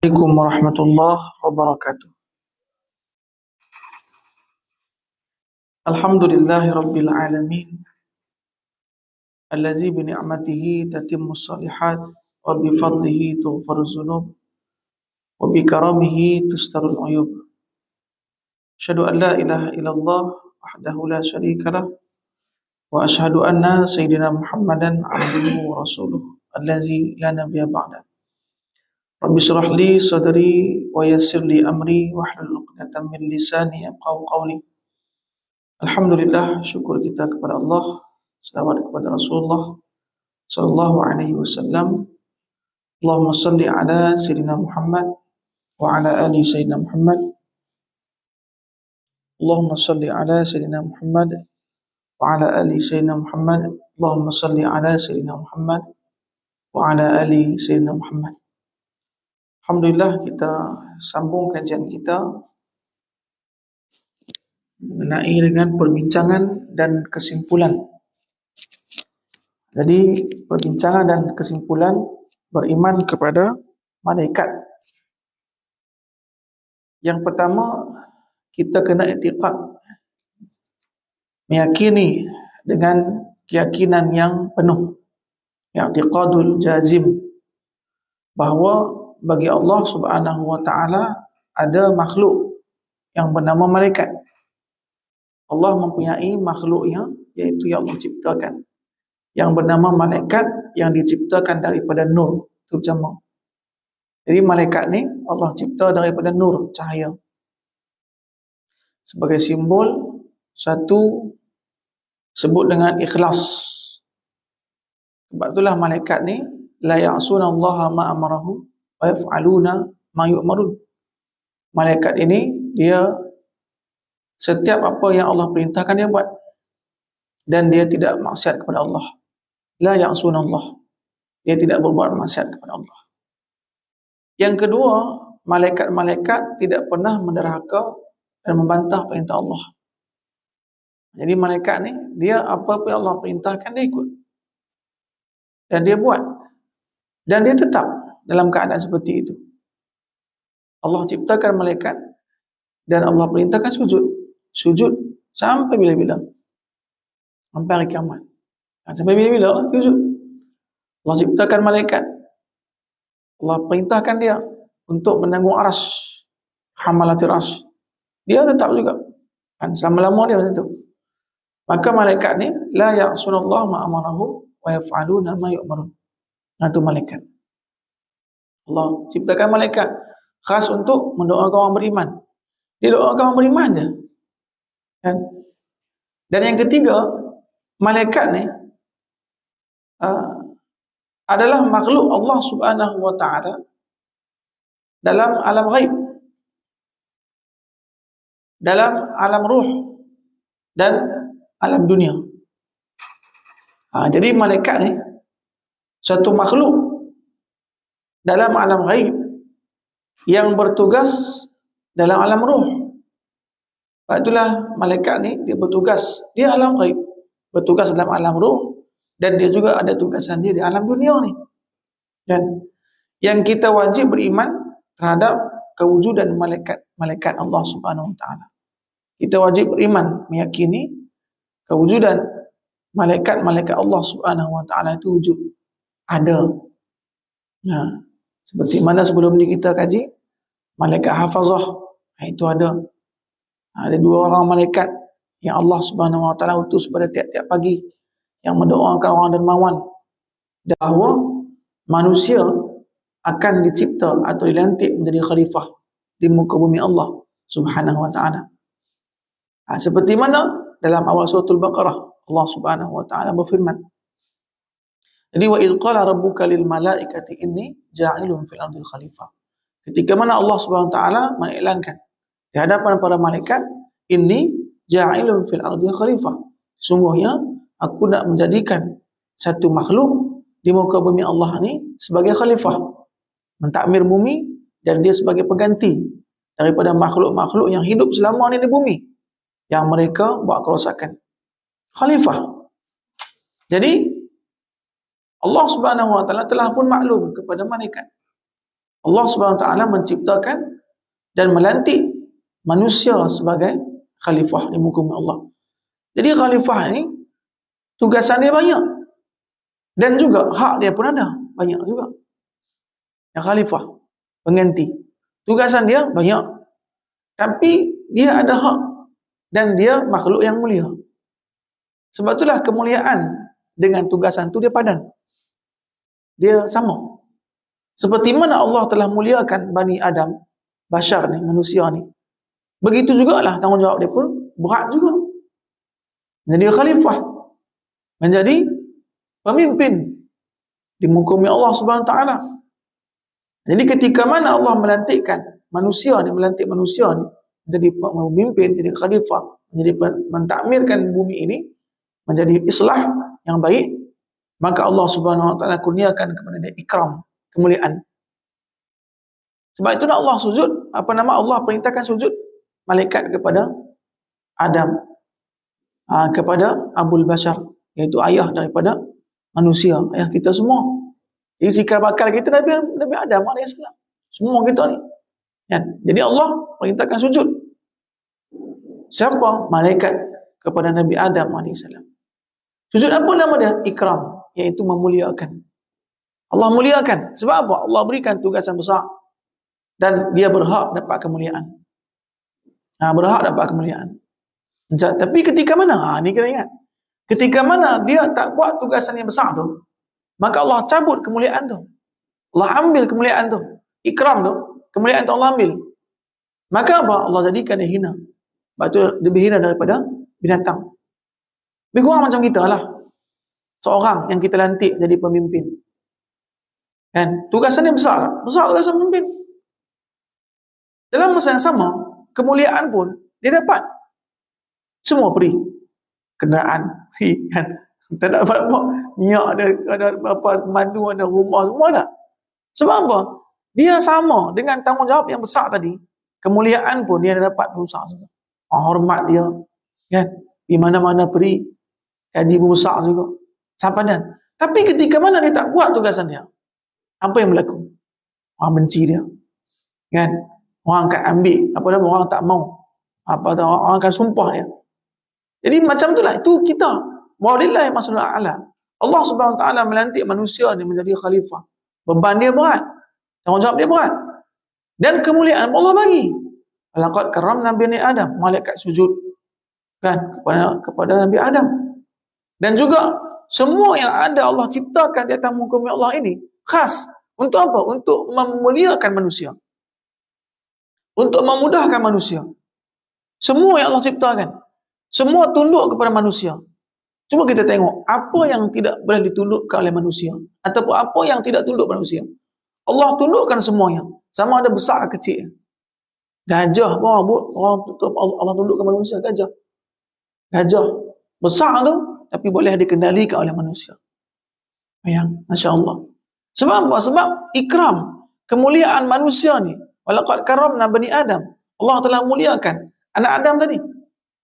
Assalamualaikum warahmatullahi wabarakatuh. Alhamdulillahi rabbil alamin allazi bi ni'matihi tatimmus shalihat wa bi fadlihi tughfaruz dzunub wa bi karamihi tustarul uyub. Asyhadu an la ilaha illallah wahdahu la syarika lah wa asyhadu anna sayyidina Muhammadan abduhu wa rasuluh allazi la nabiyya ba'da. Rabbi shrah li sadri wa yassir li amri wahlul 'uqdatam min lisani yafqahu qawli. Alhamdulillah, syukur kita kepada Allah, selawat kepada Rasulullah sallallahu alaihi wasallam. Allahumma salli ala sayyidina Muhammad wa ala ali sayyidina Muhammad. Allahumma salli ala sayyidina Muhammad wa ala ali sayyidina Muhammad. Allahumma salli ala sayyidina Muhammad wa ala ali sayyidina Muhammad. Alhamdulillah, kita sambung kajian kita mengenai dengan perbincangan dan kesimpulan. Jadi perbincangan dan kesimpulan beriman kepada malaikat. Yang pertama, kita kena i'tiqad, meyakini dengan keyakinan yang penuh, i'tiqadul jazim, bahawa bagi Allah Subhanahu wa taala ada makhluk yang bernama malaikat. Allah mempunyai makhluknya, iaitu yang Allah ciptakan, yang bernama malaikat, yang diciptakan daripada nur, terutama. Jadi malaikat ni Allah cipta daripada nur, cahaya. Sebagai simbol satu sebut dengan ikhlas. Sebab itulah malaikat ni la ya'sunallaha ma amarahu wa yaf'aluna ma yu'marun. Malaikat ini dia setiap apa yang Allah perintahkan dia buat, dan dia tidak maksiat kepada Allah. La ya'sunallah, dia tidak berbuat maksiat kepada Allah. Yang kedua, malaikat-malaikat tidak pernah menderhaka dan membantah perintah Allah. Jadi malaikat ni, dia apa-apa yang Allah perintahkan dia ikut, dan dia buat, dan dia tetap dalam keadaan seperti itu. Allah ciptakan malaikat dan Allah perintahkan sujud sampai bila-bila, sampai hari kiamat. Sampai bila-bila sujud. Allah ciptakan malaikat, Allah perintahkan dia untuk menanggung arsy, hamalatir arsy, dia tetap juga kan selama-lama dia macam tu. Maka malaikat ni la ya'sunallahu ma amarahu wa yaf'aluna ma yu'marun. Itu malaikat. Allah ciptakan malaikat khas untuk mendoakan orang beriman. Dia doakan orang beriman je. Kan? Dan yang ketiga, malaikat ni adalah makhluk Allah Subhanahu wa taala dalam alam ghaib, dalam alam ruh dan alam dunia. Jadi malaikat ni satu makhluk dalam alam ghaib yang bertugas dalam alam ruh. Sebab itulah malaikat ni dia bertugas di alam ghaib, bertugas dalam alam ruh, dan dia juga ada tugasan dia di alam dunia ni. Dan yang kita wajib beriman terhadap kewujudan malaikat Allah Subhanahu wa taala. Kita wajib beriman, meyakini kewujudan malaikat Allah Subhanahu wa taala itu wujud, ada. Nah, seperti mana sebelum ni kita kaji malaikat hafazah, itu ada. Ada dua orang malaikat yang Allah Subhanahu wa taala utus pada tiap-tiap pagi, yang mendoakan orang dermawan bahawa manusia akan dicipta atau dilantik menjadi khalifah di muka bumi Allah Subhanahu wa taala. Seperti mana dalam awal surah Al-Baqarah Allah Subhanahu wa taala berfirman. Jadi wa idz qala rabbuka lil malaikati inni ja'ilun fil ardi khalifah. Ketika mana Allah Subhanahu wa taala mengiklankan di hadapan para malaikat, inni ja'ilun fil ardi khalifah. Sungguhnya aku nak menjadikan satu makhluk di muka bumi Allah ni sebagai khalifah, mentakmir bumi, dan dia sebagai pengganti daripada makhluk-makhluk yang hidup selama ni di bumi yang mereka buat kerosakan. Khalifah. Jadi Allah Subhanahu wa taala telah pun maklum kepada malaikat Allah Subhanahu Wa Taala menciptakan dan melantik manusia sebagai khalifah di muka bumi Allah. Jadi khalifah ini tugasan dia banyak dan juga hak dia pun ada banyak juga. Yang khalifah, pengganti, tugasan dia banyak, tapi dia ada hak dan dia makhluk yang mulia. Sebab itulah kemuliaan dengan tugasan itu dia padan. Dia sama. Seperti mana Allah telah muliakan Bani Adam, Bashar ni, manusia ni, begitu jugalah tanggungjawab dia pun berat juga. Menjadi khalifah, menjadi pemimpin di muka bumi Allah Subhanahu Wa Taala. Jadi ketika mana Allah melantik manusia ni menjadi pemimpin, jadi khalifah, menjadi mentakmirkan bumi ini menjadi islah yang baik, maka Allah Subhanahu Wa Taala kurniakan kepada dia ikram, kemuliaan. Sebab itu Allah sujud, Allah perintahkan sujud malaikat kepada Adam, kepada Abul Bashar, iaitu ayah daripada manusia, ayah kita semua. Jadi cikal bakal kita Nabi Adam AS, semua kita ni. Jadi Allah perintahkan sujud. Siapa? Malaikat kepada Nabi Adam AS. Sujud apa nama dia? Ikram, iaitu memuliakan. Allah muliakan. Sebab apa? Allah berikan tugasan besar dan dia berhak dapat kemuliaan. Berhak dapat kemuliaan. Tapi ketika mana? Ni kena ingat. Ketika mana dia tak buat tugasan yang besar tu, maka Allah cabut kemuliaan tu. Allah ambil kemuliaan tu. Ikram tu, kemuliaan tu Allah ambil. Maka apa? Allah jadikan dia hina. Sebab tu dia lebih hina daripada binatang. Lebih kurang macam kita lah. Seorang yang kita lantik jadi pemimpin. Kan? Tugasannya besar. Besar tugasan pemimpin. Dalam masa yang sama, kemuliaan pun dia dapat. Semua beri. Kenderaan. Kan? Tak dapat minyak, ada apa, mandu, ada rumah, semua ada. Sebab apa? Dia sama dengan tanggungjawab yang besar tadi. Kemuliaan pun dia dapat besar juga. Hormat dia. Kan? Di mana-mana beri. Gaji besar juga. Sampadan. Tapi ketika mana dia tak buat tugasan dia, apa yang berlaku? Orang benci dia. Kan? Orang akan ambil. Orang tak mau. Orang akan sumpah dia. Jadi macam itulah. Itu kita. Walillahi masalul a'la. Allah Subhanahu Wa Taala melantik manusia ni menjadi khalifah. Beban dia berat. Tanggungjawab dia berat. Dan kemuliaan Allah bagi. Laqad karramna bani Adam. Malaikat sujud. Kan? Kepada Nabi Adam. Dan juga semua yang ada Allah ciptakan di atas muka bumi Allah ini khas untuk apa? Untuk memuliakan manusia. Untuk memudahkan manusia. Semua yang Allah ciptakan. Semua tunduk kepada manusia. Cuba kita tengok apa yang tidak boleh ditundukkan oleh manusia ataupun apa yang tidak tunduk pada manusia. Allah tundukkan semuanya. Sama ada besar ke kecil. Gajah pun Allah tundukkan manusia. Gajah besar tu tapi boleh dikendalikan oleh manusia. Masya Allah. Sebab apa? Sebab ikram, kemuliaan manusia ni. Walaqad karramna bani Adam. Allah telah muliakan anak Adam tadi.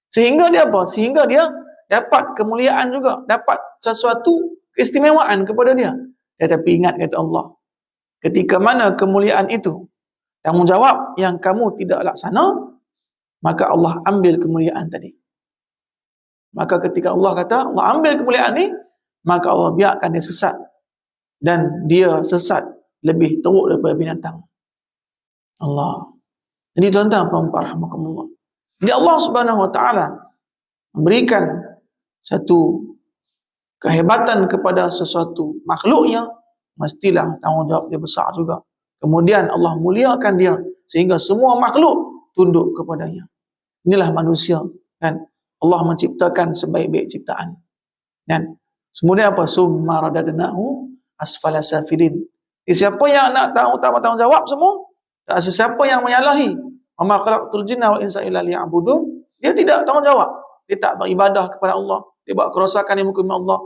Sehingga dia apa? Sehingga dia dapat kemuliaan juga, dapat sesuatu keistimewaan kepada dia. Tetapi ingat kata Allah, ketika mana kemuliaan itu, tanggungjawab yang kamu tidak laksana, maka Allah ambil kemuliaan tadi. Maka ketika Allah kata, Allah ambil kemuliaan ni, maka Allah biarkan dia sesat. Dan dia sesat lebih teruk daripada binatang. Allah. Jadi tuan-tuan, puan-puan rahmatullah. Jadi Allah Subhanahu Wa Taala memberikan satu kehebatan kepada sesuatu makhluknya, mestilah tanggungjawab dia besar juga. Kemudian Allah muliakan dia sehingga semua makhluk tunduk kepadanya. Inilah manusia, kan? Allah menciptakan sebaik-baik ciptaan. Dan kemudian apa? Summa radadnahu asfala safilin. Siapa yang nak tahu tanggungjawab semua? Tak ada siapa yang menyalahi. Wa ma khalaqtul jinna wal insa illa liya'budun. Dia tidak tanggungjawab. Dia tak beribadah kepada Allah. Dia buat kerosakan di muka Allah.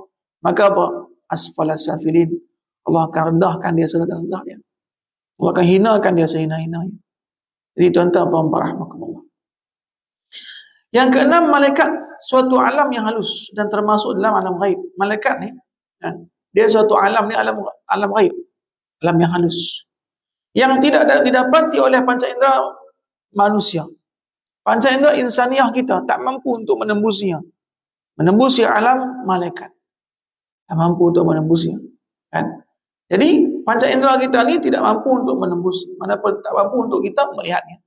Maka apa? Asfala safilin. Allah akan rendahkan dia serendah-rendah dia. Allah akan hinakan dia sehina-hinanya. Jadi tuan-tuan, puan-puan rahmatullah. Yang keenam, malaikat suatu alam yang halus dan termasuk dalam alam ghaib. Malaikat ni, kan, dia suatu alam ni alam ghaib, alam yang halus. yang tidak didapati oleh panca indera manusia. Panca indera insaniah kita tak mampu untuk menembusinya. Menembusi alam malaikat. Tak mampu untuk menembusnya. Kan? Jadi panca indera kita ni tidak mampu untuk menembus, manapun tak mampu untuk kita melihatnya.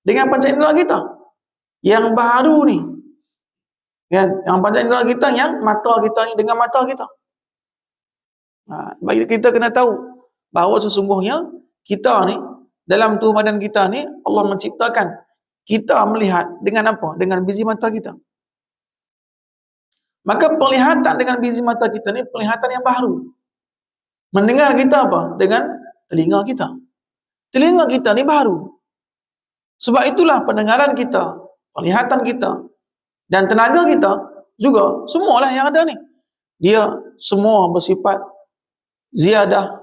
Dengan panca indera kita yang baru ni, kan? Yang panca indera kita yang mata kita ni dengan mata kita. Bagi kita kena tahu bahawa sesungguhnya kita ni dalam tubuh badan kita ni Allah menciptakan kita melihat dengan apa? Dengan biji mata kita. Maka penglihatan dengan biji mata kita ni penglihatan yang baru. Mendengar kita apa? Dengan telinga kita. Telinga kita ni baru. Sebab itulah pendengaran kita, penglihatan kita dan tenaga kita juga semualah yang ada ni. Dia semua bersifat ziyadah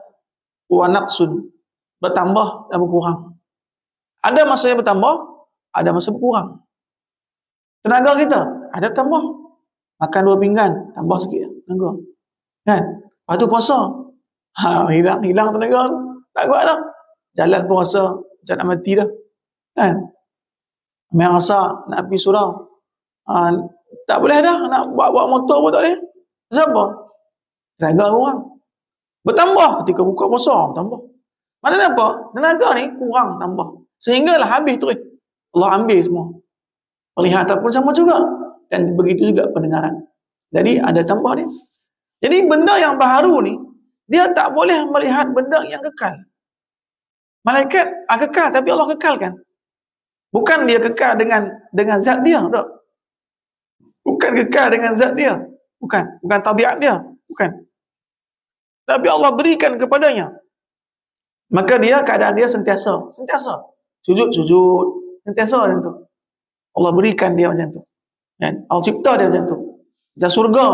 wa naqsun, bertambah dan berkurang. Ada masa yang bertambah, ada masa berkurang. Tenaga kita ada tambah. Makan 2 pinggan, tambah sikit tenaga. Kan? Lepas tu puasa. Hilang tenaga tu. Tak kuat dah. Jalan pun rasa macam nak mati dah. Kan? Main rasa nak pergi surau. Tak boleh dah. Nak bawa motor pun tak boleh. Siapa? Tenaga kurang. Bertambah ketika buka puasa, bertambah. Maknanya apa? Tenaga ni kurang, tambah. Sehinggalah habis terus. Allah ambil semua. Penglihatan pun sama juga. Dan begitu juga pendengaran. Jadi ada tambah dia. Jadi benda yang baru ni, dia tak boleh melihat benda yang kekal. Malaikat kekal, tapi Allah kekalkan. Bukan dia kekal dengan zat dia, tak? Bukan kekal dengan zat dia. Bukan tabiat dia. Bukan. Tapi Allah berikan kepadanya. Maka dia keadaan dia sentiasa. Sujud. Sentiasa macam tu. Allah berikan dia macam tu. Kan? Allah cipta dia macam tu. Macam surga.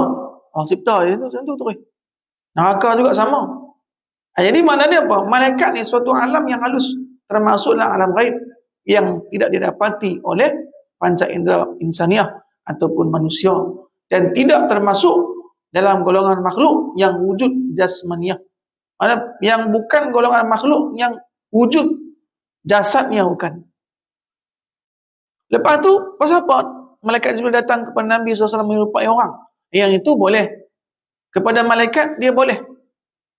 Allah cipta dia macam tu terus. Neraka juga sama. Jadi makna dia apa? Malaikat ni suatu alam yang halus. Termasuk dalam alam ghaib. Yang tidak didapati oleh panca indera insaniah ataupun manusia. Dan tidak termasuk dalam golongan makhluk yang wujud jasmaniah. Maksudnya yang bukan golongan makhluk yang wujud jasadnya bukan. Lepas tu, pasal apa? Malaikat Jibril datang kepada Nabi SAW menyerupai orang. Yang itu boleh. Kepada malaikat, dia boleh.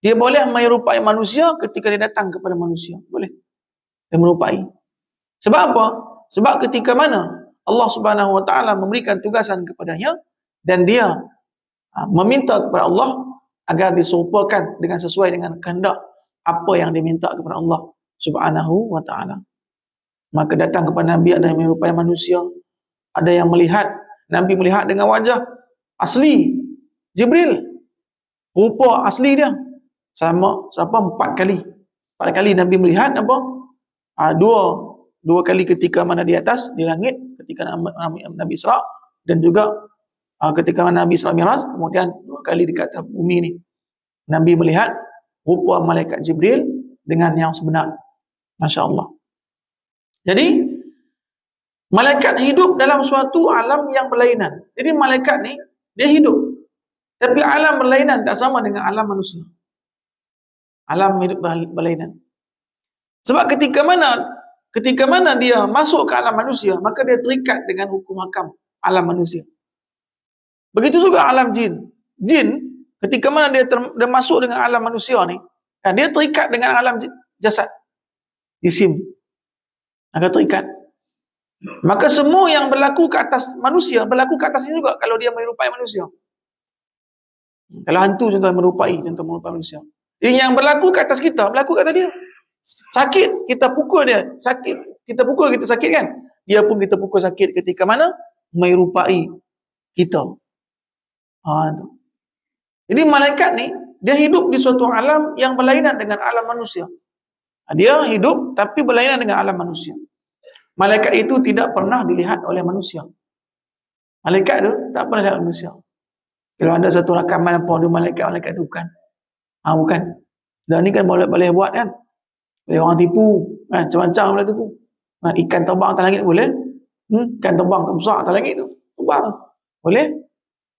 Dia boleh menyerupai manusia ketika dia datang kepada manusia. Boleh. Dia menyerupai. Sebab apa? Sebab ketika mana Allah Subhanahu Wa Taala memberikan tugasan kepadanya dan dia meminta kepada Allah agar diserupakan dengan sesuai dengan kehendak apa yang diminta kepada Allah Subhanahu Wa Taala. Maka datang kepada Nabi ada yang menyerupai manusia, ada yang melihat, Nabi melihat dengan wajah asli Jibril, rupa asli dia sama 4 kali. 4 kali Nabi melihat apa? Dua kali ketika mana di atas di langit ketika Nabi Isra, dan juga ketika Nabi Isra Mi'raj, kemudian 2 kali di atas bumi ni Nabi melihat rupa malaikat Jibril dengan yang sebenar. Masya-Allah. Jadi malaikat hidup dalam suatu alam yang berlainan. Jadi malaikat ni dia hidup, tapi alam berlainan, tak sama dengan alam manusia. Alam hidup berlainan. Sebab ketika mana dia masuk ke alam manusia, maka dia terikat dengan hukum hakam alam manusia. Begitu juga alam jin. Jin ketika mana dia masuk dengan alam manusia ni, kan, dia terikat dengan alam jasad, jisim. Agak terikat. Maka semua yang berlaku ke atas manusia berlaku ke atasnya juga kalau dia menyerupai manusia. Kalau hantu contoh menyerupai manusia. Jadi yang berlaku ke atas kita berlaku ke atas dia. Sakit kita pukul dia, sakit kita pukul, kita sakit kan? Dia pun kita pukul sakit ketika mana menyerupai kita. Jadi malaikat ni dia hidup di suatu alam yang berlainan dengan alam manusia. Dia hidup tapi berlainan dengan alam manusia. Malaikat itu tidak pernah dilihat oleh manusia. Malaikat itu tak pernah dilihat oleh manusia. Kalau ada satu rakaman apa ada malaikat itu bukan. Bukan. Dan ni kan boleh buat kan. Boleh orang tipu, kan, macam-macam boleh tipu. Ikan terbang atas langit boleh. Ikan terbang besar atas langit tu terbang. Boleh.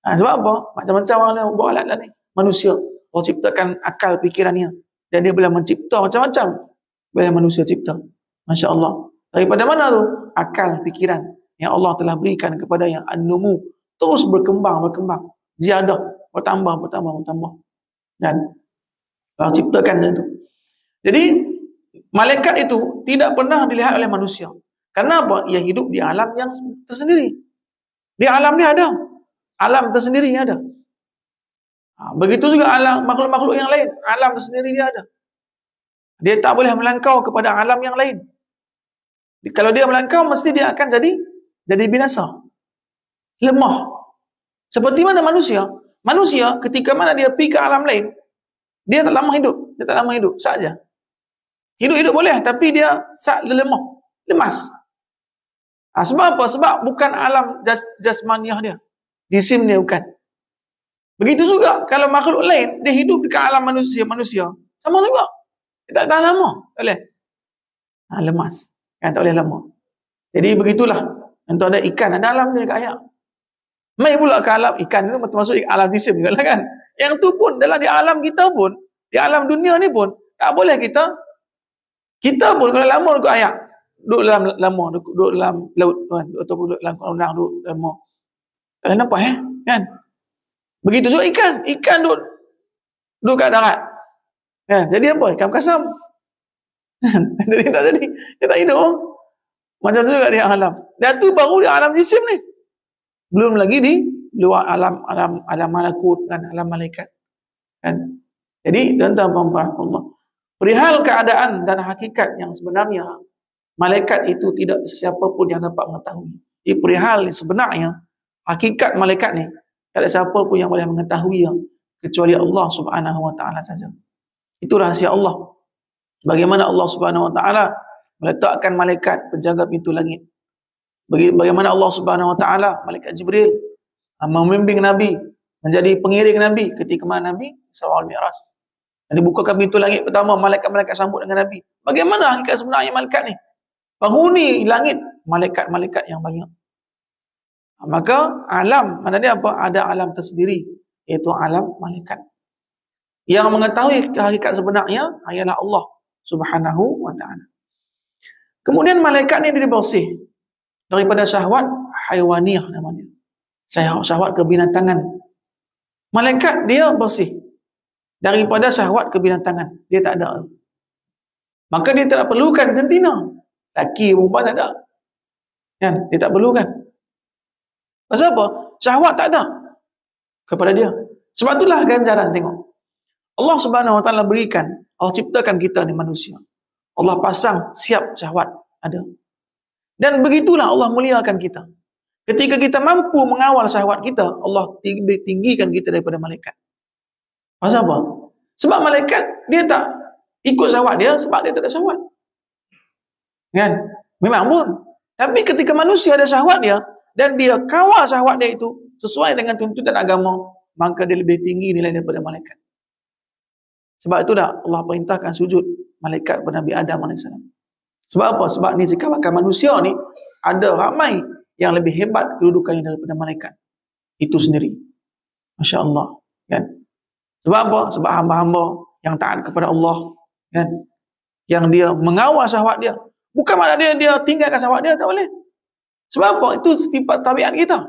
Sebab apa? Macam-macam orang buat alat ni. Manusia. Allah ciptakan akal fikirannya. Dan dia boleh mencipta macam-macam. Bagi manusia cipta. Masya Allah. Daripada mana tu? Akal, fikiran yang Allah telah berikan kepada yang an-numu. Terus berkembang. Ziyadah. Bertambah. Dan Allah ciptakan itu. Jadi, malaikat itu tidak pernah dilihat oleh manusia. Kenapa? Ia hidup di alam yang tersendiri. Di alam ni ada. Alam tersendiri ada. Begitu juga alam makhluk-makhluk yang lain. Alam tersendiri dia ada. Dia tak boleh melangkau kepada alam yang lain. Kalau dia melangkau, mesti dia akan jadi binasa. Lemah. Seperti mana manusia? Manusia ketika mana dia pergi ke alam lain, dia tak lama hidup. Saja. Hidup boleh, tapi dia lemah. Lemas. Sebab apa? Sebab bukan alam jasmaniah dia. Jisim dia bukan. Begitu juga kalau makhluk lain dia hidup dekat alam manusia sama juga. Dia tak tahan lama. Tak boleh. Lemas. Kan tak boleh lama. Jadi begitulah. Untuk ada ikan, ada alam dia dekat air. Mai pula ke alam ikan itu termasuk alam jisim juga lah kan. Yang tu pun dalam di alam kita pun, di alam dunia ni pun tak boleh kita pun kalau lama dekat air, duduk dalam laut kan, ataupun duduk dalam kolam renang, duduk lama. Tak boleh nampak kan. Begitu juga ikan duduk kat darat. Kan? Jadi apa? Ikan kasam. Jadi dia tak hidup. Macam tu juga di alam. Dan tu baru di alam jisim ni. Belum lagi di luar alam malakut kan, alam malaikat. Kan? Jadi tuan-tuan Allah. Perihal keadaan dan hakikat yang sebenarnya, malaikat itu tidak sesiapa pun yang dapat mengetahui. Jadi perihal sebenarnya, hakikat malaikat ni, tak ada siapa pun yang boleh mengetahui kecuali Allah Subhanahu Wa Taala saja. Itu rahsia Allah. Bagaimana Allah Subhanahu Wa Taala meletakkan malaikat penjaga pintu langit. Bagaimana Allah Subhanahu Wa Taala, malaikat Jibril membimbing Nabi, menjadi pengiring Nabi ketika mana Nabi Isra wal Mi'raj. Dan dibukakan pintu langit pertama, malaikat-malaikat sambut dengan Nabi. Bagaimana hakikat sebenarnya malaikat ni? Penghuni langit, malaikat-malaikat yang banyak. Maka alam, mana dia apa? Ada alam tersendiri, iaitu alam malaikat. Yang mengetahui hakikat sebenarnya ialah Allah Subhanahu Wa Taala. Kemudian malaikat ni dia bersih daripada syahwat haiwaniyah namanya. Syahwat kebinatangan. Malaikat dia bersih daripada syahwat kebinatangan. Dia tak ada. Maka dia tak perlukan jantina. Laki perempuan tak ada. Kan? Dia tak perlukan. Pasal apa? Syahwat tak ada kepada dia. Sebab itulah ganjaran tengok. Allah Subhanahu Wa Taala berikan, Allah ciptakan kita ni manusia. Allah pasang siap syahwat ada. Dan begitulah Allah muliakan kita. Ketika kita mampu mengawal syahwat kita, Allah tinggikan kita daripada malaikat. Pasal apa? Sebab malaikat dia tak ikut syahwat dia sebab dia tak ada syahwat. Kan? Memang pun. Tapi ketika manusia ada syahwat dia dan dia kawal syahwat dia itu sesuai dengan tuntutan agama, maka dia lebih tinggi nilai daripada malaikat. Sebab itu dah Allah perintahkan sujud malaikat kepada Nabi Adam AS. Sebab apa? Sebab ni cikapan manusia ni ada ramai yang lebih hebat kedudukannya daripada malaikat itu sendiri. Masya Allah. Kan? Sebab apa? Sebab hamba-hamba yang taat kepada Allah, kan? Yang dia mengawal syahwat dia. Bukan makna dia tinggalkan syahwat dia, tak boleh. Sebab apa? Itu sifat tabiat kita.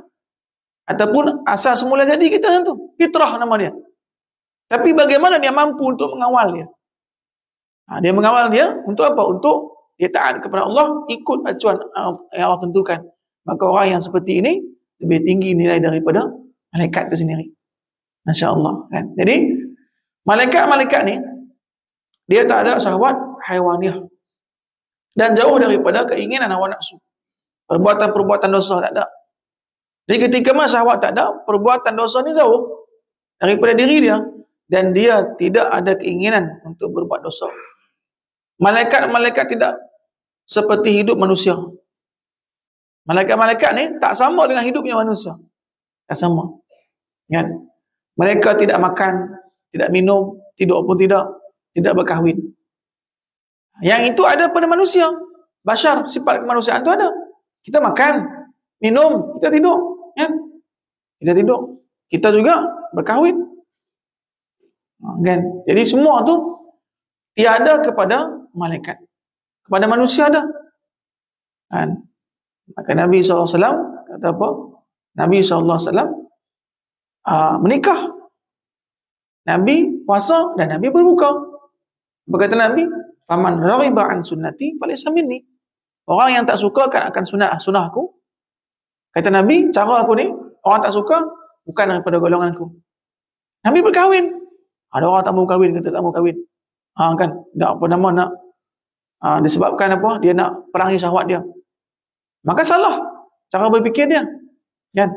Ataupun asal semula jadi kita tu. Fitrah nama dia. Tapi bagaimana dia mampu untuk mengawal dia? Dia mengawal dia untuk apa? Untuk dia taat kepada Allah, ikut acuan yang Allah tentukan. Maka orang yang seperti ini lebih tinggi nilai daripada malaikat itu sendiri. Masya Allah. Kan? Jadi, malaikat-malaikat ni, dia tak ada syahwat haiwaniah. Dan jauh daripada keinginan hawa nafsu. Perbuatan-perbuatan dosa tak ada. Jadi ketika mana syahwat tak ada, perbuatan dosa ni jauh daripada diri dia. Dan dia tidak ada keinginan untuk berbuat dosa. Malaikat-malaikat tidak seperti hidup manusia. Malaikat-malaikat ni tak sama dengan hidupnya manusia. Tak sama. Kan? Mereka tidak makan, tidak minum, tidur pun tidak berkahwin. Yang itu ada pada manusia. Bashar, sifat kemanusiaan itu ada. Kita makan, minum, kita tidur. Kan? Kita tidur. Kita juga berkahwin. Kan? Jadi semua tu tiada kepada malaikat. kepada manusia dah. Kan? Maka Nabi SAW kata apa? Nabi SAW menikah, Nabi puasa dan Nabi berbuka. Berkata Nabi, "Faman raghiba an sunnati falaysa minni." Orang yang tak suka akan sunnahku, kata Nabi, cara aku ni, orang tak suka bukan daripada golonganku. Nabi berkahwin. Ada orang tak mau kahwin, kata tak mau kahwin. Kan, tak apa nama nak disebabkan apa? Dia nak perangi syahwat dia. Maka salah cara berfikir dia. Kan?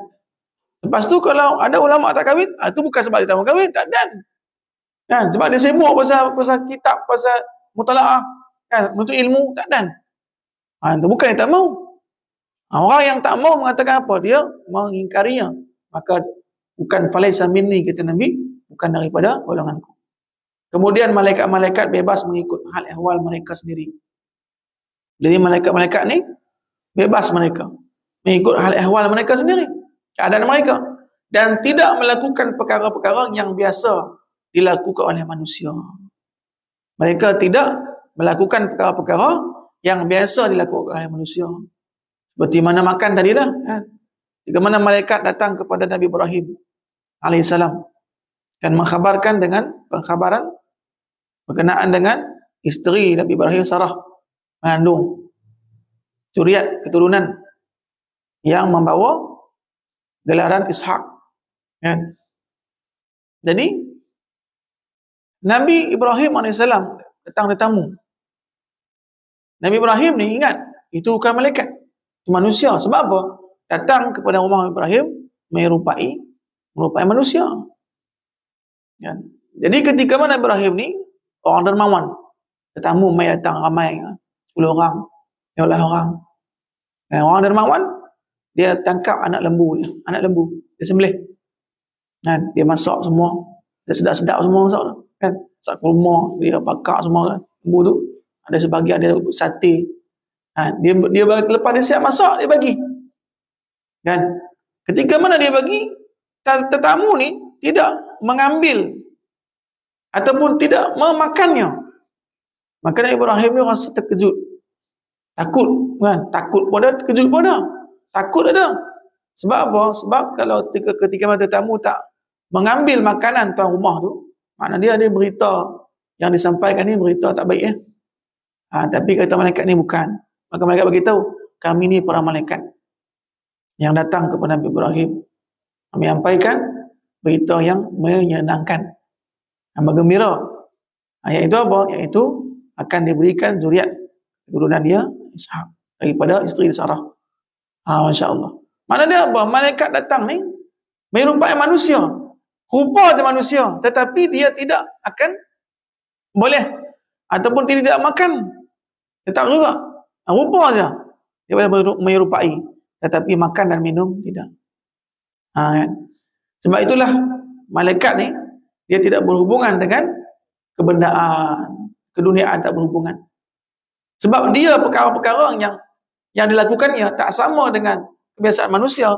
Lepas tu kalau ada ulama tak kahwin, itu bukan sebab dia tak mau kahwin, tak dan. Kan? Sebab dia sibuk pasal kitab, pasal mutalaah, kan, untuk ilmu, tak dan. Itu bukan dia tak mau. Orang yang tak mau mengatakan apa? Dia mengingkarinya. Maka bukan falaisa minni, kata Nabi, bukan daripada golonganku. Kemudian malaikat-malaikat bebas mengikut hal ehwal mereka sendiri. Jadi malaikat-malaikat ni bebas mereka mengikut hal ehwal mereka sendiri, keadaan mereka, dan tidak melakukan perkara-perkara yang biasa dilakukan oleh manusia. Mereka tidak melakukan perkara-perkara yang biasa dilakukan oleh manusia. Seperti mana makan tadi dah, kan? Jika mana malaikat datang kepada Nabi Ibrahim alaihissalam dan mengkhabarkan dengan pengkhabaran berkenaan dengan isteri Nabi Ibrahim, Sarah, mengandung zuriat keturunan yang membawa gelaran Ishak. Kan? Jadi Nabi Ibrahim alaihissalam datang tetamu. Nabi Ibrahim ni ingat, itu bukan malaikat, itu manusia. Sebab apa? Datang kepada rumah Ibrahim menyerupai manusia. Kan? Jadi ketika mana Ibrahim ni orang dermawan, tetamu mai datang ramai, 10 orang, 15 orang. Orang dermawan, dia tangkap anak lembu, dia sembelih. Kan? Dia masak semua, dia sedap-sedap semua masak tu. Kan? Masak kurma, dia bakar semua kan. Lembu tu, ada sebahagian dia sate. Dia lepas dia siap masak, dia bagi. Kan? Ketika mana dia bagi, tetamu ni tidak mengambil ataupun tidak memakannya. Maka Nabi Ibrahim ni rasa terkejut. Takut, kan? Takut pun ada, terkejut pun ada. Takut ada. Sebab apa? Sebab kalau ketika mana tetamu tak mengambil makanan tuan rumah tu, makna dia ada berita yang disampaikan ni berita tak baik. Tapi kata malaikat ni bukan. Maka malaikat beritahu, kami ni para malaikat yang datang kepada Nabi Ibrahim menyampaikan berita yang menyenangkan, yang bergembira. Iaitu apa? Iaitu akan diberikan zuriat keturunan dia Ishak daripada isteri Sarah. Masya-Allah. Mana dia apa? Malaikat datang ni menyerupai manusia, rupa je manusia, tetapi dia tidak akan boleh ataupun tidak makan. Tetap juga rupa saja dia boleh menyerupai, tetapi makan dan minum tidak. Kan? Sebab itulah malaikat ni dia tidak berhubungan dengan kebendaan, keduniaan, tak berhubungan. Sebab dia perkara-perkara yang dilakukannya tak sama dengan kebiasaan manusia,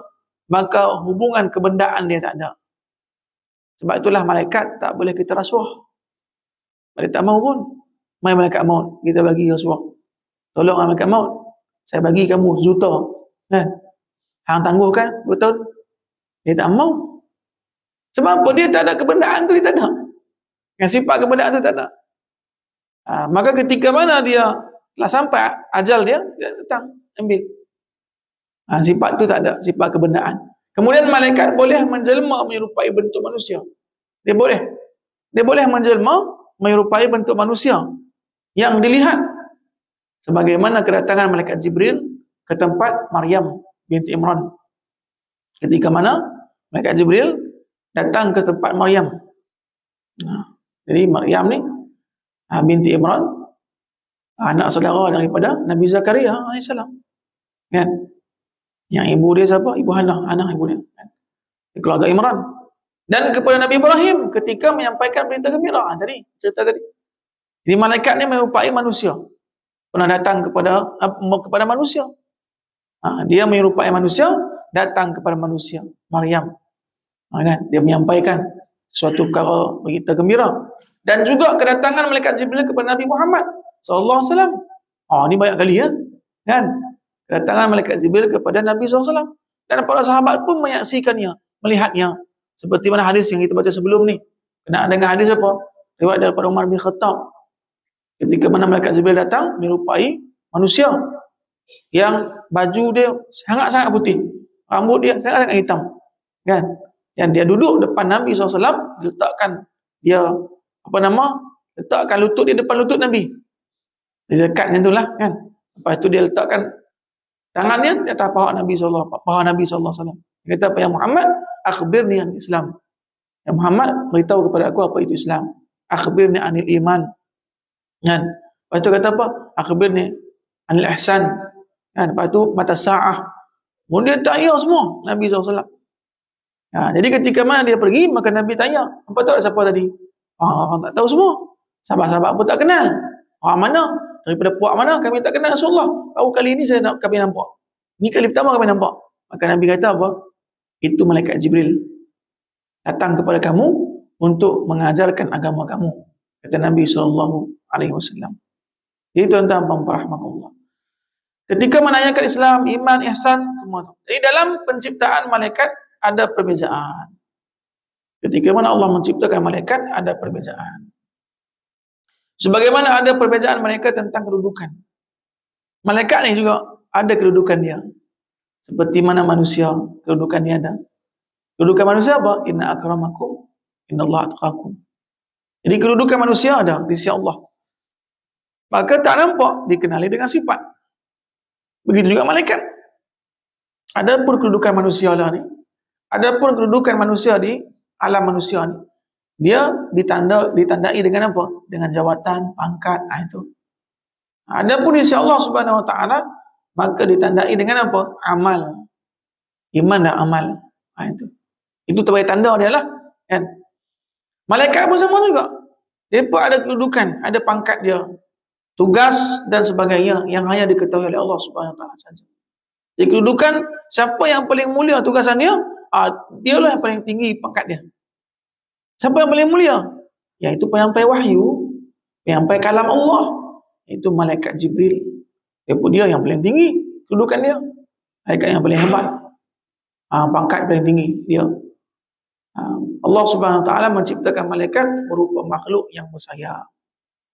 maka hubungan kebendaan dia tak ada. Sebab itulah malaikat tak boleh kita rasuah. Dia tak mahu pun. Mai malaikat maut, kita bagi rasuah. Tolong malaikat maut, saya bagi kamu juta. Kan? Hang tangguhkan betul. Dia tak mahu. Sebab apa? Dia tak ada kebendaan tu, dia tak ada. Yang sifat kebendaan tu tak ada. Maka ketika mana dia telah sampai ajal dia datang ambil. Sifat tu tak ada, sifat kebendaan. Kemudian malaikat boleh menjelma menyerupai bentuk manusia. Dia boleh menjelma menyerupai bentuk manusia yang dilihat. Sebagaimana kedatangan malaikat Jibril ke tempat Maryam binti Imran. Ketika mana malaikat Jibril datang ke tempat Maryam. Jadi Maryam ni binti Imran, anak saudara daripada Nabi Zakaria alaihissalam. Kan? Yang ibu dia siapa? Ibu Hannah, anak ibu dia. Kan? Keluarga Imran. Dan kepada Nabi Ibrahim ketika menyampaikan berita gembira tadi, cerita tadi. Jadi malaikat ni menyerupai manusia. Pernah datang kepada manusia. Dia menyerupai manusia, datang kepada manusia, Maryam. Kan? Dia menyampaikan suatu perkara berita gembira. Dan juga kedatangan malaikat Jibril kepada Nabi Muhammad sallallahu alaihi wasallam. Ni banyak kali ya. Kan? Kedatangan malaikat Jibril kepada Nabi SAW. Dan para sahabat pun menyaksikannya, melihatnya. Seperti mana hadis yang kita baca sebelum ni. Kena dengan hadis apa? Riwayat daripada Umar bin Khattab. Ketika mana malaikat Jibril datang, menyerupai manusia yang baju dia sangat-sangat putih, rambut dia sangat-sangat hitam, kan? Yang dia duduk depan Nabi SAW, letakkan lutut dia depan lutut Nabi. Dia dekat macam itulah, kan? Lepas tu dia letakkan tangannya di atas paha Nabi SAW. Dia kata, "Ya Muhammad, akhbirni an Islam." Ya Muhammad, beritahu kepada aku apa itu Islam. Akhbirni anil iman. Kan? Lepas tu kata apa? Akhbirni anil ihsan. Kan? Lepas tu mata sa'ah. Kemudian tanya semua Nabi SAW. Jadi ketika mana dia pergi, maka Nabi tanya, apa tahu siapa tadi? Orang tak tahu semua. Sahabat-sahabat pun tak kenal. Orang mana? Daripada puak mana? Kami tak kenal Rasulullah. Baru kali ini kami nampak. Ini kali pertama kami nampak. Maka Nabi kata apa? Itu malaikat Jibril datang kepada kamu untuk mengajarkan agama kamu. Kata Nabi SAW. Jadi tuan-tuan rahmatullah. Ketika menanyakan Islam, iman, ihsan, semua. Jadi dalam penciptaan malaikat ada perbezaan. Ketika mana Allah menciptakan malaikat ada perbezaan. Sebagaimana ada perbezaan mereka tentang kedudukan. Malaikat ni juga ada kedudukan dia. Seperti mana manusia kedudukan dia ada. Kedudukan manusia apa? Inna akramakum innallaha atqakum. Jadi kedudukan manusia ada di sisi Allah. Maka tak nampak dikenali dengan sifat. Begitu juga malaikat. Adapun kedudukan manusia lah ni, adapun kedudukan manusia di alam manusia ni, dia ditandai dengan apa? Dengan jawatan, pangkat, itu. Adapun di sisi Allah Subhanahu Wa Taala, maka ditandai dengan apa? Amal, iman dan amal. Itu sebagai tanda dia lah, kan? Malaikat pun sama juga. Dia pun ada kedudukan, ada pangkat dia, tugas dan sebagainya yang hanya diketahui oleh Allah Subhanahu Wa Taala saja. Jadi kedudukan siapa yang paling mulia tugasan dia, dialah yang paling tinggi pangkat dia. Siapa yang paling mulia? Yaitu penyampai wahyu, penyampai kalam Allah. Itu malaikat Jibril. Dia yang paling tinggi kedudukan dia. Malaikat yang paling hebat. Pangkat paling tinggi dia. Allah Subhanahu Wa Taala menciptakan malaikat berupa makhluk yang bersayap.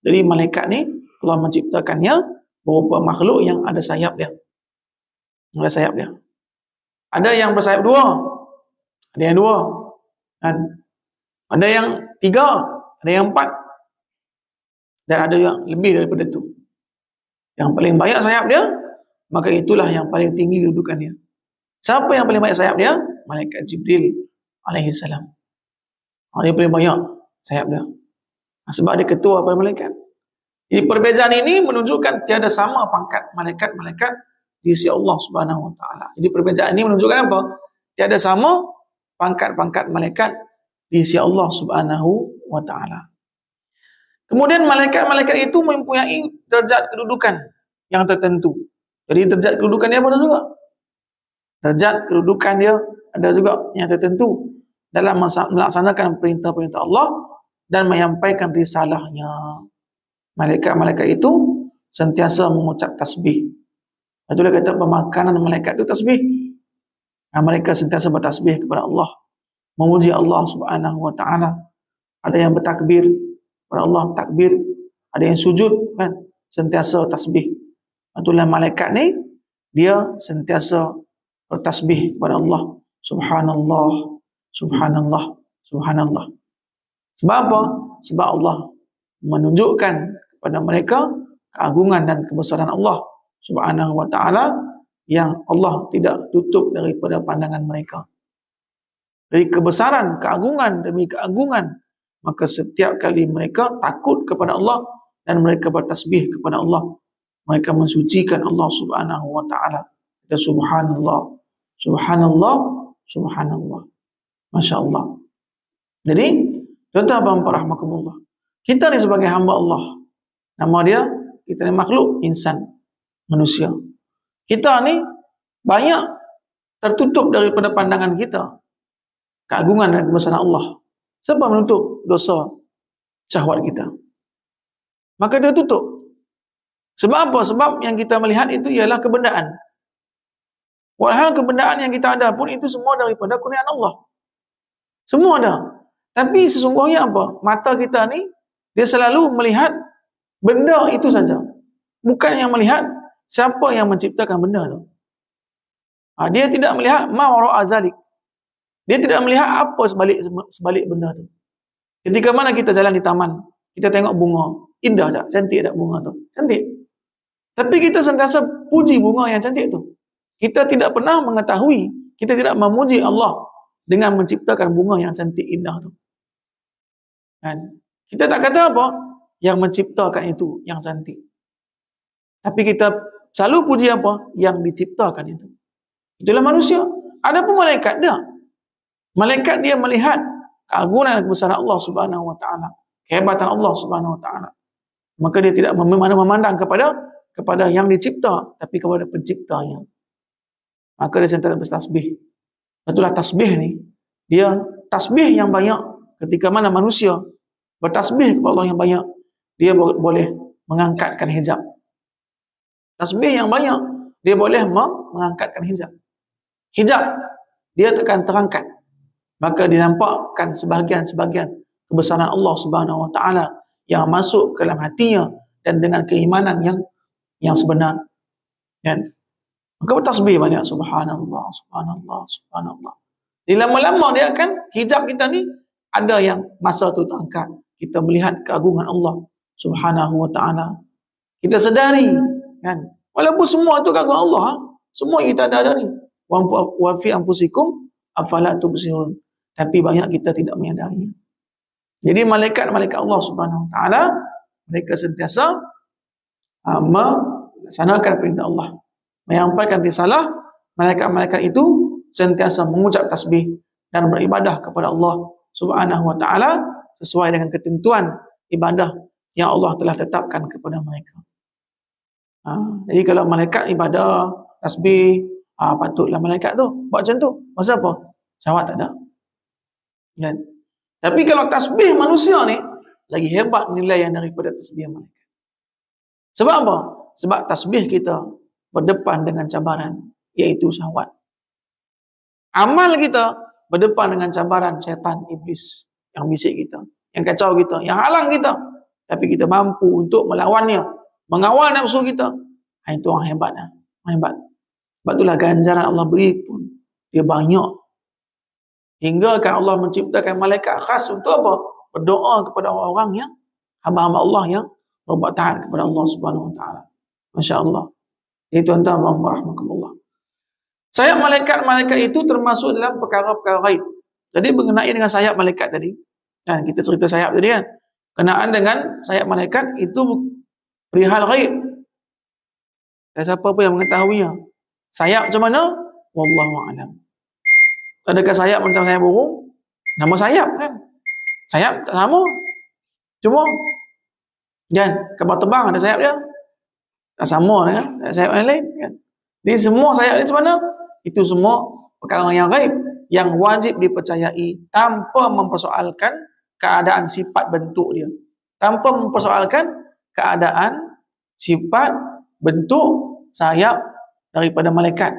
Jadi malaikat ni Allah menciptakannya berupa makhluk yang ada sayap dia. Ada sayap dia. Ada yang bersayap dua. Ada yang dua. Dan ada yang tiga. Ada yang empat. Dan ada yang lebih daripada itu. Yang paling banyak sayap dia, maka itulah yang paling tinggi kedudukan dia. Siapa yang paling banyak sayap dia? Malaikat Jibril alaihi salam. Dia paling banyak sayap dia. Sebab dia ketua para malaikat. Jadi perbezaan ini menunjukkan tiada sama pangkat malaikat-malaikat di sisi Allah Subhanahu Wa Taala. Jadi perbezaan ini menunjukkan apa? Tiada sama pangkat-pangkat malaikat di sisi Allah Subhanahu Wa Taala. Kemudian malaikat-malaikat itu mempunyai derajat kedudukan yang tertentu. Jadi derajat kedudukan dia ada juga. Derajat kedudukan dia ada juga yang tertentu dalam melaksanakan perintah-perintah Allah dan menyampaikan risalahnya. Malaikat-malaikat itu sentiasa mengucap tasbih. Itulah kata pemakanan malaikat itu tasbih. Mereka sentiasa bertasbih kepada Allah, memuji Allah Subhanahu Wa Taala. Ada yang bertakbir kepada Allah, takbir. Ada yang sujud, kan? Sentiasa tasbih. Itulah malaikat ni, dia sentiasa bertasbih kepada Allah. Subhanallah, Subhanallah, Subhanallah. Sebab apa? Sebab Allah menunjukkan kepada mereka keagungan dan kebesaran Allah Subhanahu Wa Taala yang Allah tidak tutup daripada pandangan mereka. Dari kebesaran, keagungan demi keagungan, maka setiap kali mereka takut kepada Allah dan mereka bertasbih kepada Allah, mereka mensucikan Allah Subhanahu Wa Taala. Kita subhanallah, subhanallah, subhanallah. Masya Allah. Jadi, tuan-tuan rahmatullah, kita ni sebagai hamba Allah, nama dia, kita ni makhluk insan, manusia. Kita ni banyak tertutup daripada pandangan kita keagungan dan kebesaran Allah. Sebab menutup dosa syahwat kita. Maka dia tutup. Sebab apa? Sebab yang kita melihat itu ialah kebendaan. Walhal kebendaan yang kita ada pun itu semua daripada kurniaan Allah. Semua ada. Tapi sesungguhnya apa? Mata kita ni, dia selalu melihat benda itu saja. Bukan yang melihat siapa yang menciptakan benda tu. Dia tidak melihat ma wara'a zalik. Dia tidak melihat apa sebalik benda tu. Ketika mana kita jalan di taman, kita tengok bunga. Indah tak? Cantik tak bunga tu? Cantik. Tapi kita sentiasa puji bunga yang cantik tu. Kita tidak pernah mengetahui, kita tidak memuji Allah dengan menciptakan bunga yang cantik indah tu. Kan? Kita tak kata apa? Yang menciptakan itu yang cantik. Tapi kita selalu puji apa? Yang diciptakan itu. Itulah manusia. Adapun malaikat dia. Malaikat dia melihat keagungan dan kebesaran Allah Subhanahu wa taala, kehebatan Allah Subhanahu wa taala. Maka dia tidak memandang kepada yang dicipta, tapi kepada penciptanya. Maka dia sentiasa bertasbih. Itulah tasbih ni, dia tasbih yang banyak. Ketika mana manusia bertasbih kepada Allah yang banyak, dia boleh mengangkatkan hijab. Tasbih yang banyak, dia boleh mengangkatkan hijab. Hijab dia akan terangkat. Maka dinampakkan sebahagian-sebahagian kebesaran Allah Subhanahu wa taala yang masuk ke dalam hatinya dan dengan keimanan yang sebenar. Kan? Maka bertasbih banyak, subhanallah, subhanallah, subhanallah. Di lama-lama dia akan hijab kita ni ada yang masa tu terangkat. Kita melihat keagungan Allah Subhanahu wa taala. Kita sedari, kan? Walaupun semua itu keagungan Allah, semua kita ada ni. Wa fi anfusikum afala tubsirun. Tapi banyak kita tidak menyadarinya. Jadi malaikat-malaikat Allah Subhanahu wa taala, mereka sentiasa melaksanakan perintah Allah, menyampaikan risalah. Malaikat-malaikat itu sentiasa mengucap tasbih dan beribadah kepada Allah Subhanahu wa taala sesuai dengan ketentuan ibadah yang Allah telah tetapkan kepada mereka. Jadi kalau malaikat ibadah tasbih, patutlah malaikat tu buat macam tu. Pasal apa? Syahwat tak ada. Kan? Tapi kalau tasbih manusia ni lagi hebat nilai yang daripada tasbih malaikat. Sebab apa? Sebab tasbih kita berdepan dengan cabaran, iaitu syahwat. Amal kita berdepan dengan cabaran syaitan, iblis yang bisik kita, yang kacau kita, yang halang kita. Tapi kita mampu untuk melawannya, mengawal nafsu kita. Itu orang hebat. Orang hebat. Sebab itulah ganjaran Allah beri pun dia banyak. Hingga kan Allah menciptakan malaikat khas untuk apa? Berdoa kepada orang-orang yang hamba-hamba Allah yang berbuat taat kepada Allah Subhanahu wa taala. Masya-Allah. Itu tuan-tuan dan rahmatullah. Sayap malaikat-malaikat itu termasuk dalam perkara-perkara ghaib. Jadi mengenai dengan sayap malaikat tadi, kan kita cerita sayap tadi kan. Kenaan dengan sayap malaikat itu perihal ghaib. Dan siapa pun yang mengetahuinya. Sayap macam mana? Wallahu a'lam. Adakah sayap macam sayap burung? Nama sayap kan? Sayap tak sama. Cuma kan kapal terbang ada sayap dia. Tak sama dengan sayap yang lain kan. Jadi semua sayap ni macam mana? Itu semua perkara yang ghaib yang wajib dipercayai tanpa mempersoalkan keadaan sifat bentuk dia. Tanpa mempersoalkan keadaan sifat bentuk sayap daripada malaikat.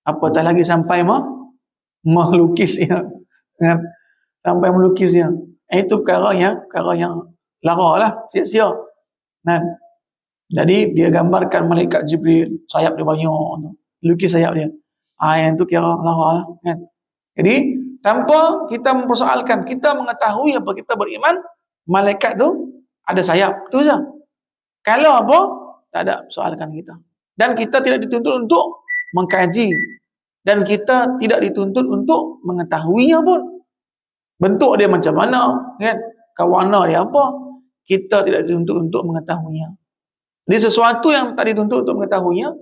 Apatah lagi sampai melukisnya, kan? Sampai melukisnya. Itu perkara yang lara lah, sia-sia. Kan? Jadi dia gambarkan malaikat Jibril, sayap dia banyak, lukis sayap dia. Yang tu kira lara lah, kan? Jadi tanpa kita mempersoalkan, kita mengetahui apa, kita beriman malaikat tu ada sayap, tu saja. Kalau apa, tak ada soalkan kita. Dan kita tidak dituntut untuk mengkaji, dan kita tidak dituntut untuk mengetahuinya pun. Bentuk dia macam mana, kan? Warna dia apa? Kita tidak dituntut untuk mengetahuinya. Jadi sesuatu yang tak dituntut untuk mengetahuinya,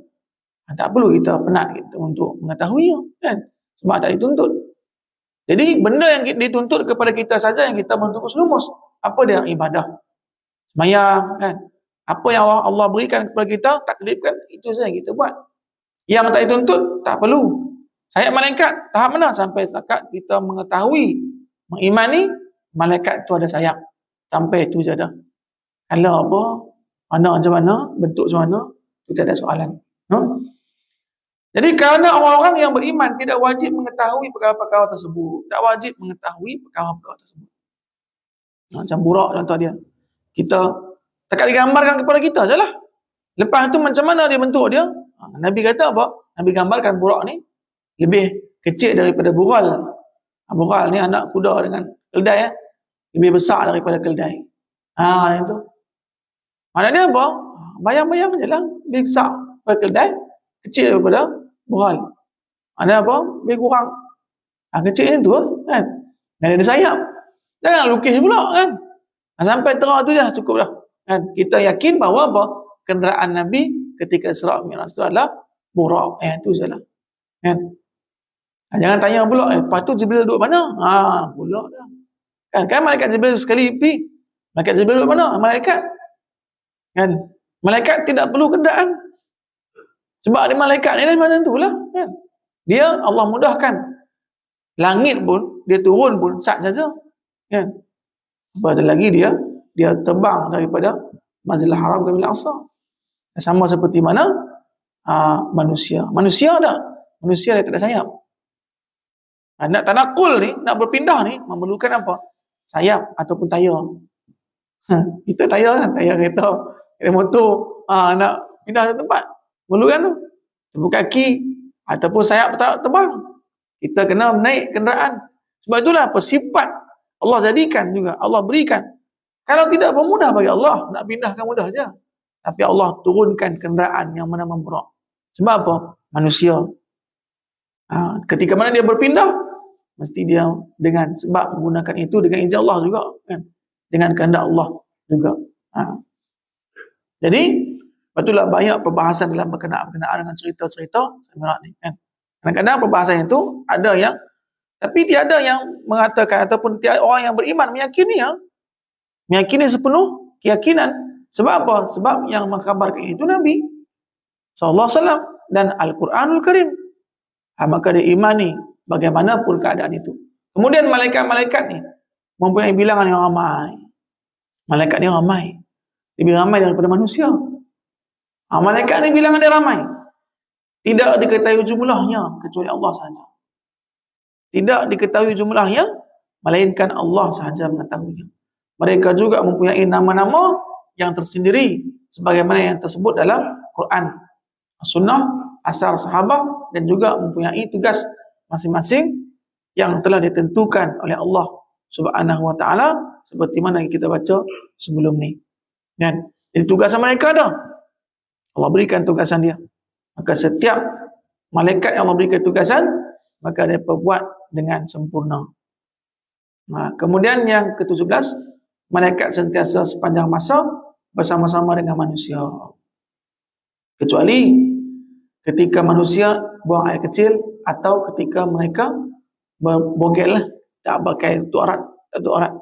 tak perlu kita penat kita untuk mengetahuinya, kan? Sebab tak dituntut. Jadi benda yang dituntut kepada kita saja yang kita mentukus lumus. Apa dia? Ibadah. Sembahyang, kan? Apa yang Allah berikan kepada kita, taklifkan, itu saja yang kita buat. Yang tak dituntut, tak perlu. Sayap malaikat, tahap mana? Sampai setakat kita mengetahui, mengimani malaikat itu ada sayap. Sampai itu saja dah. Kalau apa, Anak macam mana, bentuk macam mana, itu tak ada soalan. Jadi kerana orang-orang yang beriman tidak wajib mengetahui perkara-perkara tersebut. Tak wajib mengetahui perkara-perkara tersebut. Macam burak contoh dia. Kita takat digambarkan kepada kita je lah. Lepas tu macam mana dia bentuk dia? Nabi kata apa? Nabi gambarkan burak ni lebih kecil daripada bural. Bural ni anak kuda dengan keldai. Lebih besar daripada keldai. Yang tu. Maknanya apa? Bayang-bayang je lah. Lebih besar daripada keldai. Kecil daripada bural. Maknanya apa? Lebih kurang. Kecil tu kan. Dan ada sayap. Jangan lukis pula kan. Sampai terang tu je cukup dah. Kan? Kita yakin bahawa apa? Kenderaan Nabi ketika Isra' Mi'raj itu adalah burak. Itu salah. Kan? Jangan tanya pula, lepas tu Jibril duduk mana? Pula dah. Kan malaikat Jibril sekali pergi. Malaikat Jibril duduk mana? Malaikat. Kan? Malaikat tidak perlu kenderaan. Sebab dia malaikat ni macam tu lah. Kan? Dia Allah mudahkan. Langit pun, dia turun pun sat saja. Kan? Lepas lagi dia terbang daripada Masjidil Haram ke Masjidil Aqsa. Sama seperti mana manusia. Manusia tak? Manusia dia tak ada sayap. Nak tanakul ni, nak berpindah ni memerlukan apa? Sayap ataupun tayar. Kita tayar kan, tayar kereta motor, nak pindah ke tempat. Memerlukan tu. Tepuk kaki ataupun sayap terbang. Kita kena naik kenderaan. Sebab itulah sifat Allah jadikan juga, Allah berikan. Kalau tidak mudah bagi Allah, nak pindahkan mudah je. Tapi Allah turunkan kenderaan yang mana memberak. Sebab apa? Manusia. Ketika mana dia berpindah, mesti dia dengan sebab menggunakan itu dengan izin Allah juga. Kan? Dengan kehendak Allah juga. Jadi, betulah banyak perbahasan dalam berkenaan dengan cerita-cerita Mi'raj ni. Kan? Kadang-kadang perbahasan itu ada yang, tapi tiada yang mengatakan ataupun tiada orang yang beriman meyakini sepenuh keyakinan. Sebab apa? Sebab yang mengkhabarkan itu Nabi sallallahu alaihi wasallam dan Al-Quranul Karim. Maka dia imani bagaimanapun keadaan itu. Kemudian malaikat-malaikat ni mempunyai bilangan yang ramai. Malaikat ni ramai. Lebih ramai daripada manusia. Malaikat ni bilangan dia ramai. Tidak diketahui jumlahnya kecuali Allah sahaja. Tidak diketahui jumlahnya melainkan Allah sahaja mengetahuinya. Mereka juga mempunyai nama-nama yang tersendiri sebagaimana yang tersebut dalam Quran, Sunnah, asar sahabat, dan juga mempunyai tugas masing-masing yang telah ditentukan oleh Allah Subhanahu wa taala seperti mana kita baca sebelum ni. Dan jadi tugasan mereka ada. Allah berikan tugasan dia. Maka setiap malaikat yang Allah berikan tugasan, maka dia perbuat dengan sempurna. Kemudian yang ke-17, malaikat sentiasa sepanjang masa bersama-sama dengan manusia. Kecuali ketika manusia buang air kecil atau ketika mereka berbogel, tak pakai tutup aurat.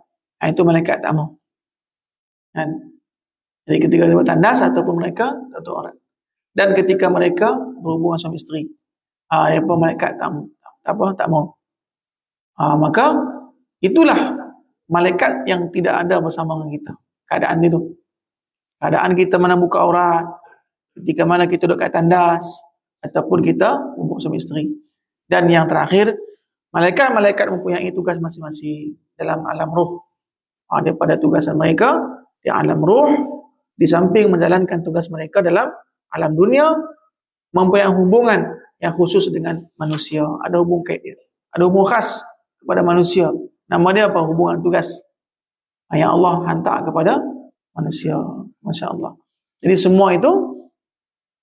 Itu malaikat tak mau. Kan? Jadi ketika dia bertandas ataupun mereka tutup aurat. Dan ketika mereka berhubungan suami isteri, malaikat tak mau. Maka itulah malaikat yang tidak ada bersama dengan kita. Keadaan itu. Keadaan kita mana buka aurat, ketika mana kita duduk kat tandas, ataupun kita berhubungan suami isteri. Dan yang terakhir, malaikat-malaikat mempunyai tugas masing-masing dalam alam ruh. Daripada tugasan mereka di alam ruh, di samping menjalankan tugas mereka dalam alam dunia, mempunyai hubungan yang khusus dengan manusia. Ada hubungan kait dia. Ada hubungan khas kepada manusia. Nama dia apa? Hubungan tugas yang Allah hantar kepada manusia. Masya Allah. Jadi semua itu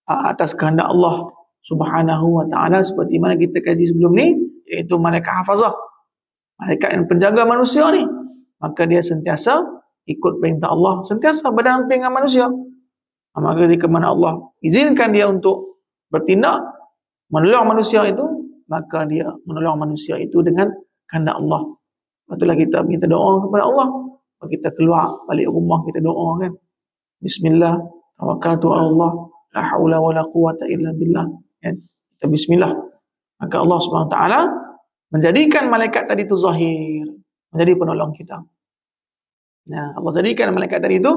atas kehendak Allah Subhanahu wa ta'ala, seperti mana kita kaji sebelum ni, iaitu malaikat hafazah, malaikat yang penjaga manusia ni. Maka dia sentiasa ikut perintah Allah, sentiasa berdamping dengan manusia. Maka ketika mana Allah izinkan dia untuk bertindak menolong manusia itu, maka dia menolong manusia itu dengan kehendak Allah. Itulah kita minta doa kepada Allah. Kita keluar balik rumah, kita doa kan. Bismillah, tawakkaltu ala Allah, la haula wala quwata illa billah. Kan? Kita bismillah. Maka Allah Subhanahu wa taala menjadikan malaikat tadi itu zahir, menjadi penolong kita. Allah jadikan malaikat tadi itu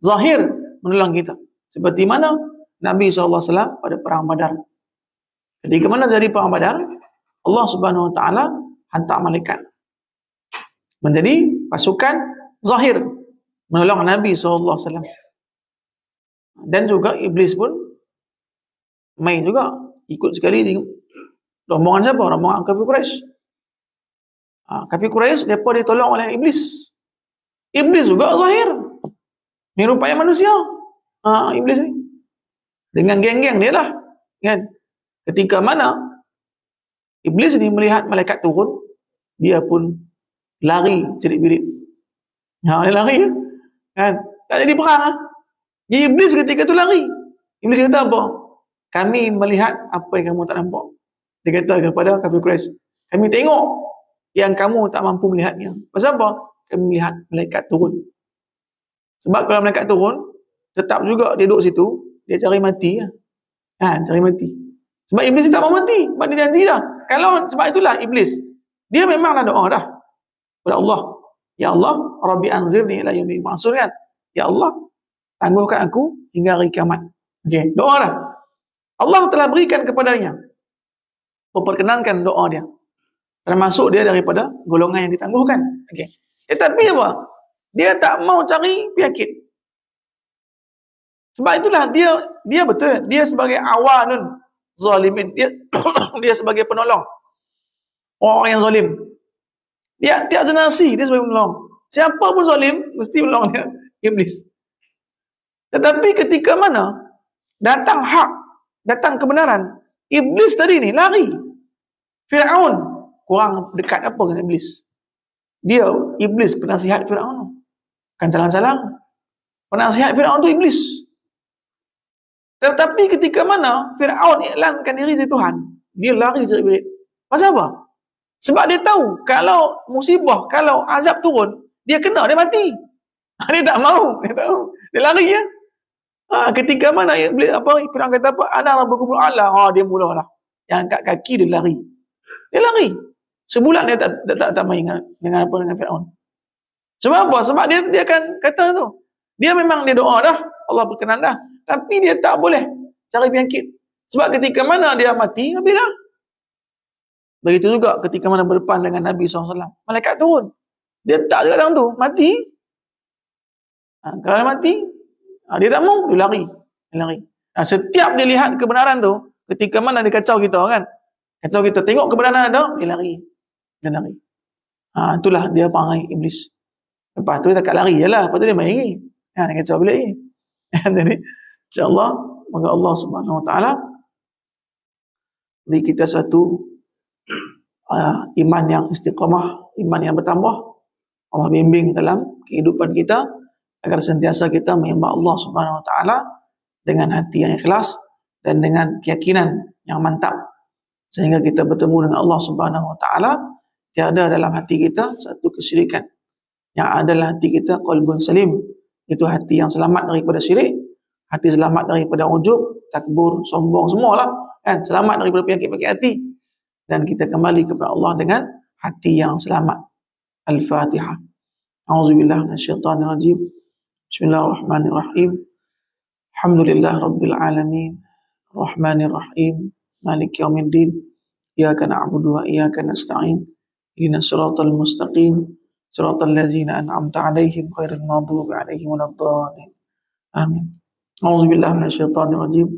zahir, menolong kita. Seperti mana Nabi SAW pada perang Badar. Ketika mana dari perang Badar, Allah Subhanahu Wa Taala hantar malaikat menjadi pasukan zahir menolong Nabi SAW. Dan juga iblis pun main juga, ikut sekali di rombongan siapa? Rombongan kafir Quraisy. Kafir Quraisy depa ditolong oleh iblis. Iblis juga zahir, menyerupai manusia. Iblis ni dengan geng-geng dia lah, kan? Ketika mana iblis ni melihat malaikat turun, dia pun lari cerit-berit. Dia lari kan? Tak jadi perang. Jadi iblis ketika tu lari. Iblis kata apa? Kami melihat apa yang kamu tak nampak. Dia kata kepada kafir Quraisy, kami tengok yang kamu tak mampu melihatnya. Pasal apa? Kami melihat malaikat turun. Sebab kalau malaikat turun, tetap juga dia duduk situ, dia cari mati. Cari mati. Sebab iblis tak mau mati. Sebab dia janji dah. Sebab itulah iblis, dia memanglah doa dah kepada Allah. Ya Allah, Rabbi anzirni ila yaumil ba'tsun, kan? Ya Allah, tangguhkan aku hingga hari kiamat. Okey, doa dah. Allah telah berikan kepadanya, memperkenankan doa dia. Termasuk dia daripada golongan yang ditangguhkan. Okey. Tetapi apa? Dia tak mau cari penyakit. Sebab itulah dia betul, dia sebagai awanun zalimin. Dia sebagai penolong orang yang zalim. Dia tiada nasi, dia sebagai penolong. Siapa pun zalim mesti menolong dia, iblis. Tetapi ketika mana datang hak, datang kebenaran, iblis tadi ni lari. Firaun kurang dekat apa dengan iblis. Iblis penasihat Firaun. Kan salah-salah. Penasihat Firaun tu iblis. Tetapi ketika mana Firaun iklankan diri jadi Tuhan, dia lari cerit-berit. Pasal apa? Sebab dia tahu kalau musibah, kalau azab turun, dia kena, dia mati. Dia tak mau, dia tahu. Dia lari ya. Ketika mana Firaun kata apa? Ana rabbukumul a'la. Dia mulalah. Yang angkat kaki dia lari. Dia lari. Sebulan dia tak main dengan Firaun. Sebab apa? Sebab dia akan kata tu. Dia memang dia doa dah, Allah berkenan dah. Tapi dia tak boleh cari penyakit. Sebab ketika mana dia mati, habislah. Begitu juga ketika mana berdepan dengan Nabi SAW. Malaikat turun. Dia tak juga datang tu. Mati. Kalau dia mati, dia tak mau, dia lari. Setiap dia lihat kebenaran tu, ketika mana dia kacau kita kan. Kacau kita, tengok kebenaran ada, dia lari. Itulah dia perangai iblis. Lepas tu dia tak lari je lah. Lepas tu dia main lagi. Dia kacau balik lagi. Jadi, insyaAllah, moga Allah Subhanahu Wa Taala beri kita satu iman yang istiqamah, iman yang bertambah. Allah bimbing dalam kehidupan kita agar sentiasa kita menyembah Allah Subhanahu Wa Taala dengan hati yang ikhlas dan dengan keyakinan yang mantap, sehingga kita bertemu dengan Allah Subhanahu Wa Taala. Tiada dalam hati kita satu kesyirikan. Yang ada dalam hati kita qalbun salim, itu hati yang selamat daripada syirik, hati selamat daripada ujub, takbur, sombong, semualah kan, selamat daripada penyakit-penyakit hati, dan kita kembali kepada Allah dengan hati yang selamat. Al-Fatihah. A'udzubillahi minasyaitonir rajim. Bismillahirrahmanirrahim. Alhamdulillah rabbil alamin. Rahmanir rahim. Maliki yaumiddin. Iyyaka na'budu wa iyyaka nasta'in. Ihdinas siratal mustaqim. Siratal ladzina an'amta 'alaihim ghairil maghdubi 'alaihim waladdallin. Amin. A'udzubillahi minasyaitonir rajim.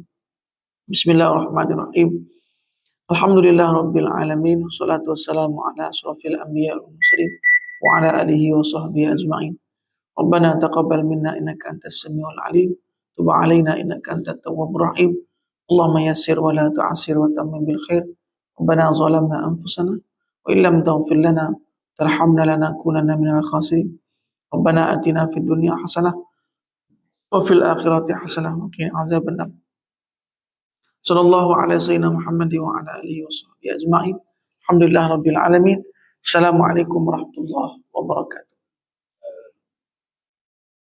Bismillahirrahmanirrahim. Alhamdulillah rabbil alamin. Wassalatu wassalamu ala asrafil anbiya wal mursalin wa ala alihi wa sahbihi ajma'in. Rabbana taqabbal minna innaka antas samiul alim. Tub 'alaina innaka antat tawwabur rahim. Allahumma yassir wa la tu'assir wa tammim bil khair. Rabbana zalamna anfusana wa illam taghfir lana tarhamna lanakunanna minal khasirin. Rabbana atina fid dunya hasanah wa fil akhirati hasanah wa qina adzabannar. Sallallahu ala sayyidina Muhammad wa ala alihi wa sahbihi ajma'in. Alhamdulillah rabbil alamin. Assalamualaikum warahmatullahi wabarakatuh.